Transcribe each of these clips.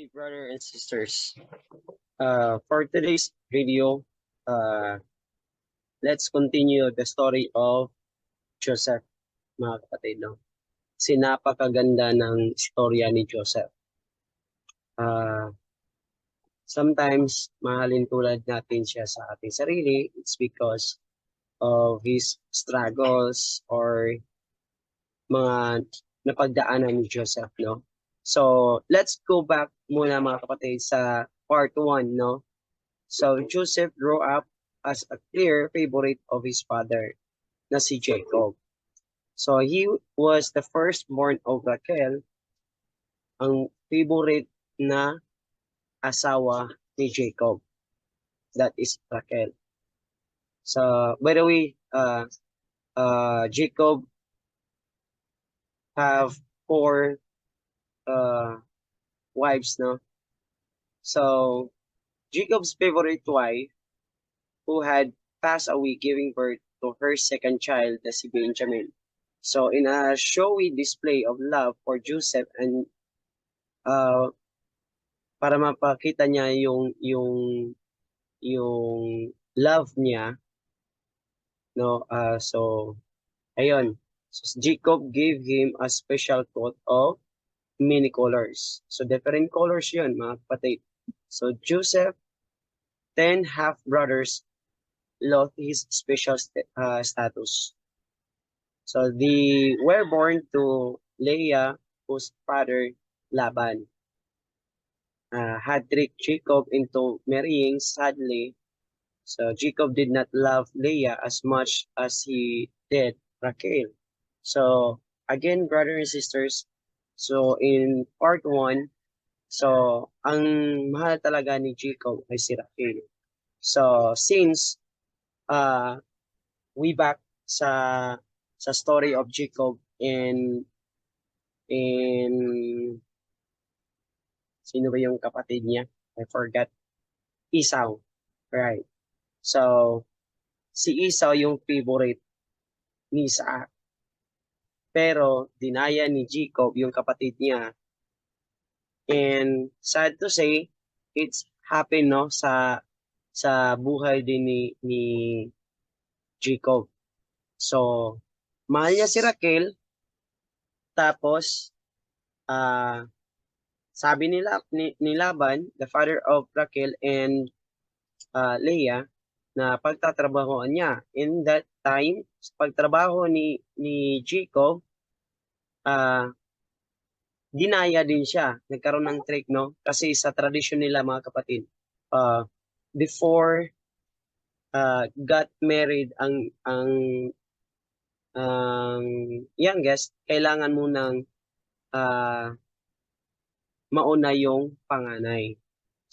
Hey, brother and sisters. For today's video, uh, let's continue the story of Joseph, mga kapatid. No? Napakaganda ng istorya ni Joseph. Uh, Sometimes, mahalin tulad natin siya sa ating sarili. It's because of his struggles or mga napagdaanan ni Joseph. No? So, let's go back muna mga kapatid sa part 1. No? So Joseph grew up as a clear favorite of his father, na si Jacob. So he was the firstborn of Raquel, ang favorite na asawa ni Jacob. That is Raquel. So by the way, Jacob have 4 uh, wives, no? So Jacob's favorite wife, who had passed away giving birth to her second child, na si Benjamin. So in a showy display of love for Joseph and uh, para mapakita niya yung love niya, no, so ayun, so Jacob gave him a special coat of many colors. So different colors yun, mga kapatid. So Joseph, 10 half brothers, lost his special status. So they were born to Leah, whose father Laban had tricked Jacob into marrying. Sadly, so Jacob did not love Leah as much as he did Raquel. So again, brothers and sisters, so in part 1, so ang mahal talaga ni Jacob ay si Raquel. So since uh, we back sa story of Jacob in sino ba yung kapatid niya? I forgot. Esau. Right. So, si Esau yung favorite ni Isaac. Pero, dinaya ni Jacob yung kapatid niya. And sad to say, it's happened, no, sa buhay din ni Jacob. So, mahal niya si Raquel. Tapos, uh, sabi ni Laban, the father of Raquel and Leah, na pagtatrabahoan niya. In that time, sa pagtrabaho ni Jacob, dinaya din siya. Nagkaroon ng trick, no? Kasi sa tradisyon nila, mga kapatid, before got married ang youngest, kailangan mo ng mauna yung panganay.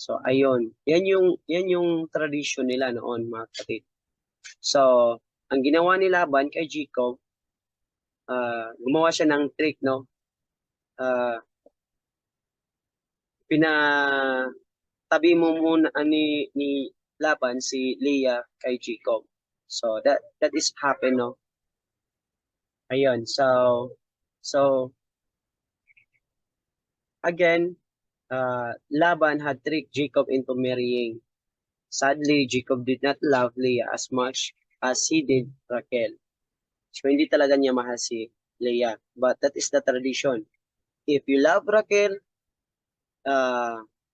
So ayun, yan yung tradisyon nila noon, mga kapatid. So ang ginawa ni Laban kay Jacob, gumawa siya ng trick, no? Pinatabi mo muna ni Laban si Leah kay Jacob. So that is happen, no? Ayun, so again, Laban had tricked Jacob into marrying. Sadly, Jacob did not love Leah as much as he did Raquel. So, hindi talaga niya mahal si Leah. But that is the tradition. If you love Raquel,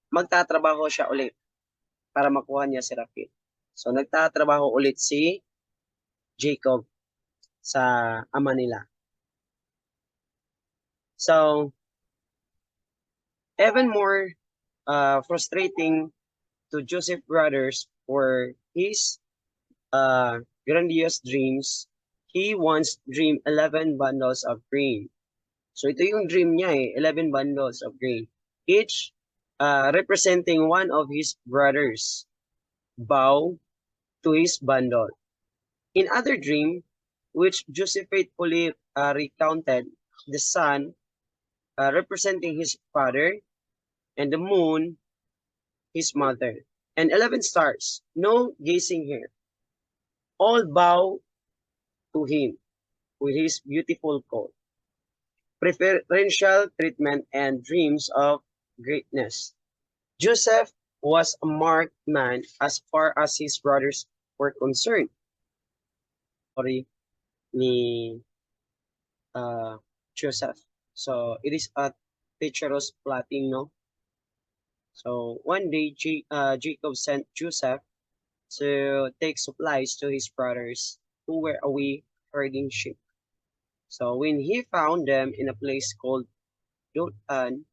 magtatrabaho siya ulit para makuha niya si Raquel. So, nagtatrabaho ulit si Jacob sa ama nila. So, even more frustrating to Joseph brothers were his grandiose dreams. He once dreamed 11 bundles of grain. So ito yung dream niya 11 bundles of grain. Each representing one of his brothers bow to his bundle. In other dream, which Joseph faithfully recounted, the sun representing his father, and the moon his mother, and 11 stars. No gazing here. All bow to him with his beautiful coat, preferential treatment, and dreams of greatness. Joseph was a marked man as far as his brothers were concerned. Sorry, ni Joseph. So it is a treacherous plotting, no? So one day, Jacob sent Joseph to take supplies to his brothers who were away herding sheep. So when he found them in a place called Dothan,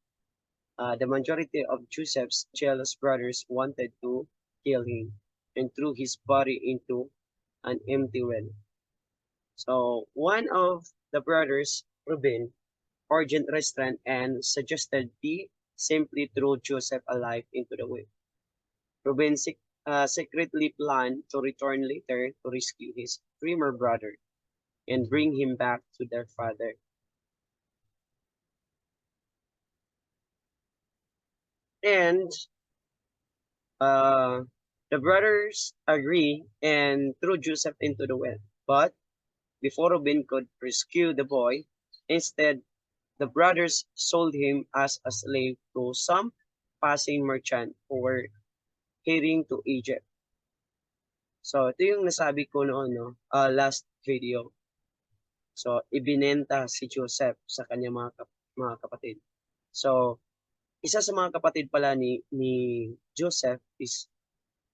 the majority of Joseph's jealous brothers wanted to kill him and threw his body into an empty well. So one of the brothers, Reuben, urgent restraint and suggested he simply throw Joseph alive into the well. Reuben secretly planned to return later to rescue his dreamer brother and bring him back to their father. And uh, the brothers agree and threw Joseph into the well. But before Reuben could rescue the boy, instead the brothers sold him as a slave to some passing merchant who were heading to Egypt. So ito yung nasabi ko noon, no? Last video. So ibinenta si Joseph sa kanyang mga kapatid. So isa sa mga kapatid pala ni Joseph is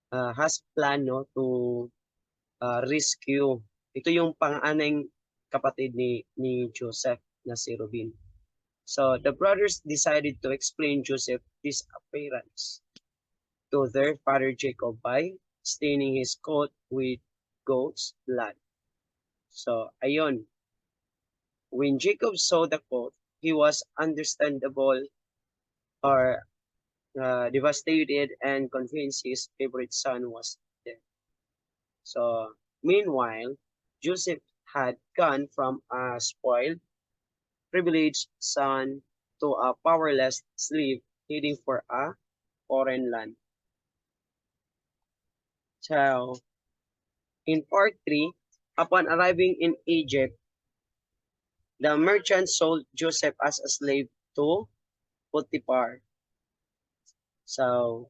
has plan, no, to rescue. Ito yung pang-anay kapatid ni Joseph na si Reuben. So the brothers decided to explain Joseph's disappearance to their father Jacob by staining his coat with goat's blood. So ayun, when Jacob saw the coat, he was understandable or devastated and convinced his favorite son was dead. So meanwhile, Joseph had gone from a spoiled, privileged son to a powerless slave heading for a foreign land. So in part 3, upon arriving in Egypt, the merchant sold Joseph as a slave to Potiphar. So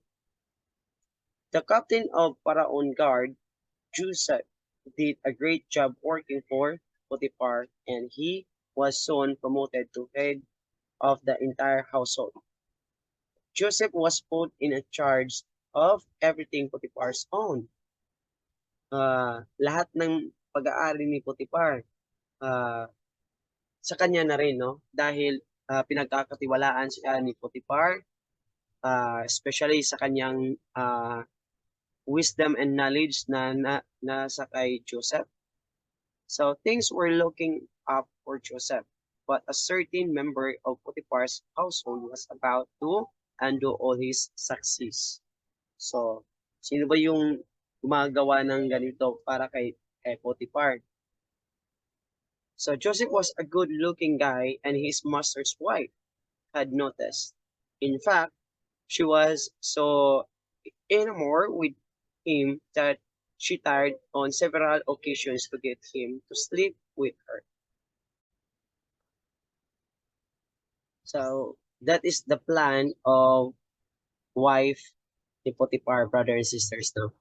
the captain of Pharaoh's guard, Joseph, did a great job working for Potiphar, and he was soon promoted to head of the entire household. Joseph was put in a charge of everything Potiphar's own. Lahat ng pag-aari ni Potiphar, uh, sa kanya na rin, no? Dahil pinagkakatiwalaan siya ni Potiphar, especially sa kanyang wisdom and knowledge na nasa kay Joseph. So things were looking up for Joseph, but a certain member of Potiphar's household was about to undo all his success. So, sino ba yung gumagawa ng ganito para kay Potiphar? So Joseph was a good-looking guy and his master's wife had noticed. In fact, she was so enamored with him that she tried on several occasions to get him to sleep with her. So that is the plan of wife ni Potiphar, brother and sisters now.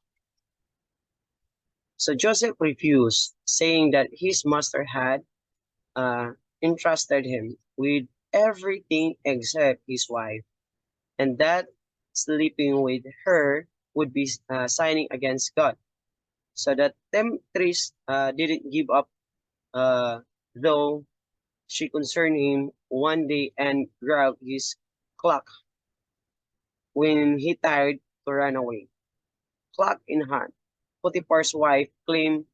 So Joseph refused, saying that his master had entrusted him with everything except his wife, and that sleeping with her would be signing against God. So the temptress didn't give up, though she concerned him one day and grabbed his cloak when he tried to run away. Cloak in hand, Potiphar's wife claimed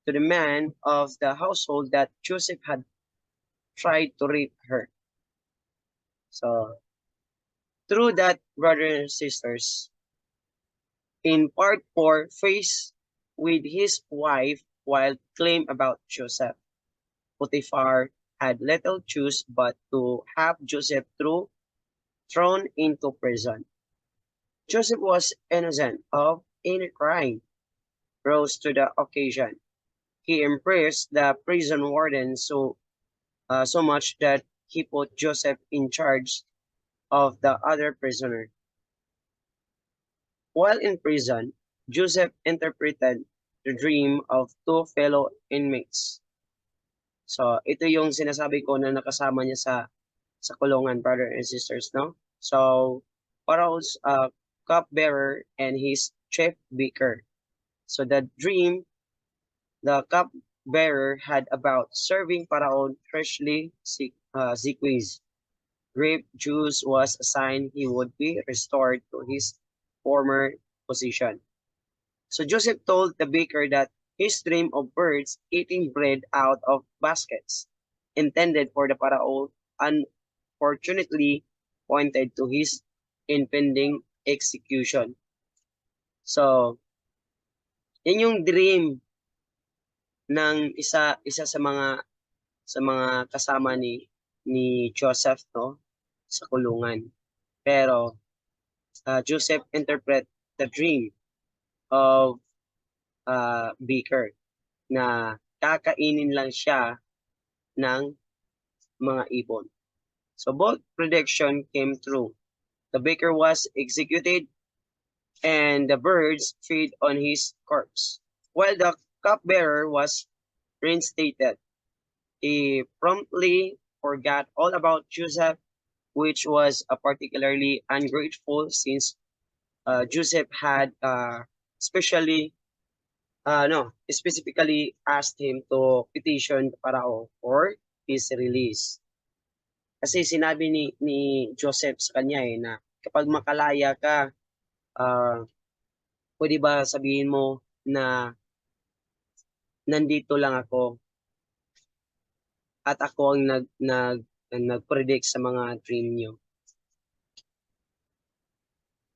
to the man of the household that Joseph had tried to rape her. So through that, brothers and sisters, in part 4, faced with his wife while claim about Joseph, Potiphar had little choice but to have Joseph thrown into prison. Joseph was innocent of any crime, rose to the occasion. He impressed the prison warden so much that he put Joseph in charge of the other prisoner. While in prison, Joseph interpreted the dream of two fellow inmates. So, ito yung sinasabi ko na nakasama niya sa kulungan, brother and sisters, no? So, Pharaoh's cupbearer and his chief baker. So, the cupbearer had about serving Pharaoh freshly squeezed grape juice was a sign he would be restored to his former position. So Joseph told the baker that his dream of birds eating bread out of baskets, intended for the Pharaoh, unfortunately pointed to his impending execution. So, yan yung dream ng isa sa mga kasama ni Joseph, no, sa kulungan. Pero Joseph interpret the dream of baker na kakainin lang siya ng mga ibon. So both prediction came true. The baker was executed and the birds feed on his corpse. While the cupbearer was reinstated, he promptly forgot all about Joseph, which was particularly ungrateful since Joseph had specifically asked him to petition Pharaoh for his release. Kasi sinabi ni Joseph sa kanya na kapag makalaya ka, pwede ba sabihin mo na nandito lang ako at ako ang nag-predict sa mga dream niyo.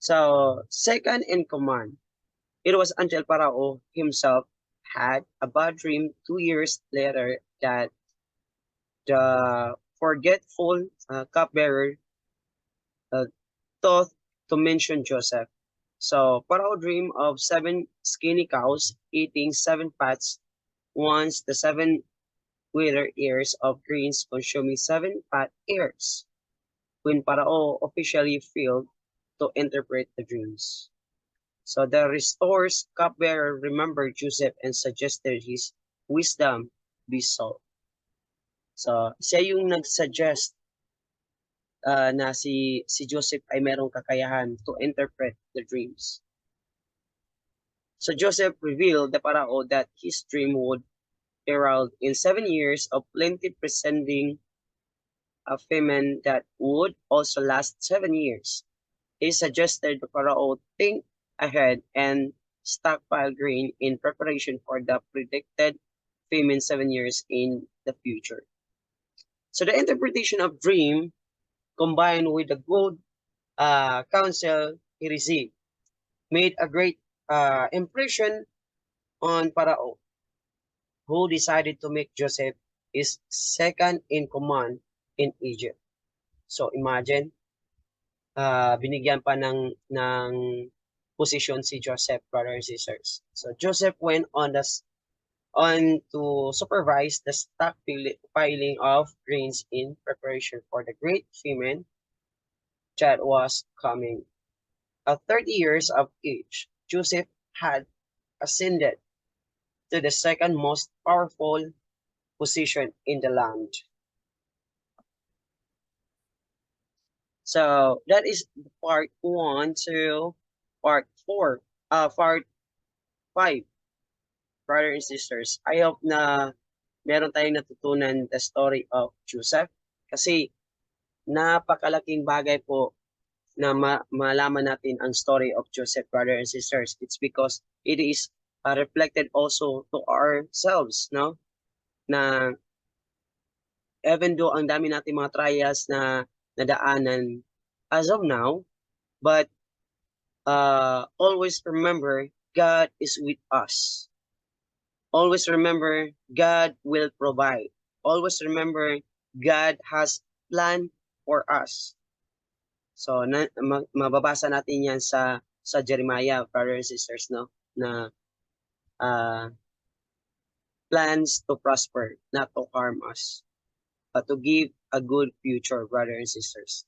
So, second in command, it was until Pharaoh himself had a bad dream 2 years later that the forgetful cupbearer thought to mention Joseph. So Pharaoh dreamed of 7 skinny cows eating 7 fats, once the 7 wither ears of grains consuming 7 fat ears. When Pharaoh officially failed to interpret the dreams. So the restore's cupbearer remembered Joseph and suggested his wisdom be sought. So siya yung nag-suggest na si Joseph ay merong kakayahan to interpret the dreams. So Joseph revealed the Pharaoh that his dream would herald in 7 years of plenty presenting a famine that would also last 7 years. He suggested the Pharaoh think ahead and stockpile grain in preparation for the predicted famine 7 years in the future. So the interpretation of dream combined with the good counsel he received made a great impression on Pharaoh, who decided to make Joseph his second in command in Egypt. So imagine, binigyan pa ng position si Joseph, brothers and sisters. So Joseph went on to supervise the stockpiling of grains in preparation for the great famine that was coming. At 30 years of age, Joseph had ascended to the second most powerful position in the land. So that is part 1 to part 4, part 5, brothers and sisters. I hope na meron tayong natutunan the story of Joseph kasi napakalaking bagay po na malaman natin ang story of Joseph, brothers and sisters. It's because it is reflected also to ourselves, no? Na even though ang dami natin mga trials na nadaanan as of now, but always remember God is with us. Always remember God will provide. Always remember God has plan for us. So mababasa natin yan sa Jeremiah, brothers and sisters, no, na plans to prosper, not to harm us, but to give a good future, brothers and sisters.